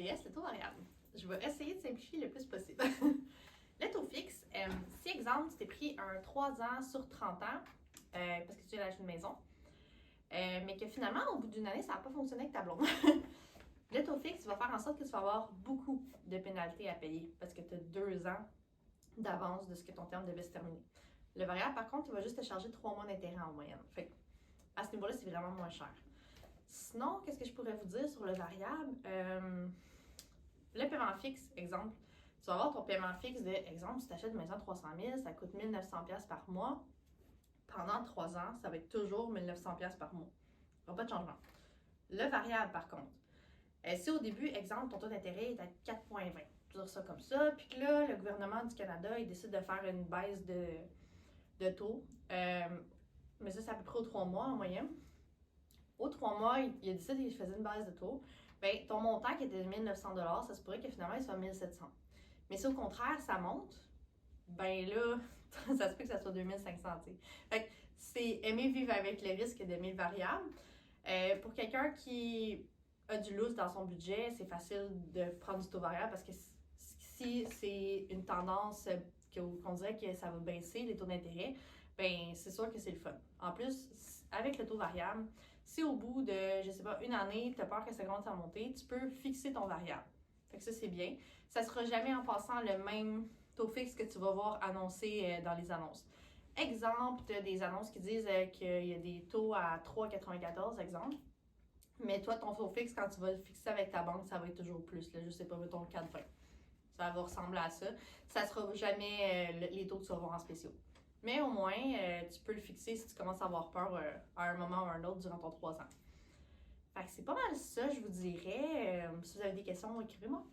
VS, le taux variable. Je vais essayer de simplifier le plus possible. Le taux fixe, si exemple, tu t'es pris un 3 ans sur 30 ans, parce que tu viens d'acheter une maison, mais que finalement, au bout d'une année, ça n'a pas fonctionné avec ta blonde. Le taux fixe va faire en sorte que tu vas avoir beaucoup de pénalités à payer parce que tu as 2 ans d'avance de ce que ton terme devait se terminer. Le variable, par contre, il va juste te charger 3 mois d'intérêt en moyenne. Fait que, à ce niveau-là, c'est vraiment moins cher. Sinon, qu'est-ce que je pourrais vous dire sur le variable? Le paiement fixe, exemple. Tu vas avoir ton paiement fixe de, exemple, si tu achètes une maison à 300 000, ça coûte 1 900$ par mois. Pendant 3 ans, ça va être toujours 1 900$ par mois. Il n'y aura pas de changement. Le variable, par contre, si au début, exemple, ton taux d'intérêt est à 4,20, je vais dire ça comme ça, puis que là, le gouvernement du Canada, il décide de faire une baisse de taux, mais ça, c'est à peu près aux 3 mois en moyenne. Aux 3 mois, il a décidé qu'il faisait une baisse de taux. Bien, ton montant qui était de 1 900$, ça se pourrait que finalement, il soit 1 700$. Mais si au contraire, ça monte, ben là, ça se peut que ça soit 2 500$, tu sais. Fait que c'est aimer vivre avec le risque d'aimer le variable. Pour quelqu'un qui a du lousse dans son budget, c'est facile de prendre du taux variable parce que si c'est une tendance qu'on dirait que ça va baisser, les taux d'intérêt, ben c'est sûr que c'est le fun. En plus, avec le taux variable, si au bout de, je sais pas, une année, tu as peur que ça commence à monter, tu peux fixer ton variable. Fait que ça, c'est bien. Ça sera jamais en passant le même taux fixe que tu vas voir annoncé dans les annonces. Exemple, tu as des annonces qui disent qu'il y a des taux à 3,94, exemple. Mais toi, ton taux fixe, quand tu vas le fixer avec ta banque, ça va être toujours plus. Là, je sais pas, mettons 4,20. Ça va ressembler à ça. Ça sera jamais les taux que tu vas voir en spéciaux. Mais au moins, tu peux le fixer si tu commences à avoir peur à un moment ou à un autre durant ton 3 ans. Fait que c'est pas mal ça, je vous dirais. Si vous avez des questions, écrivez-moi.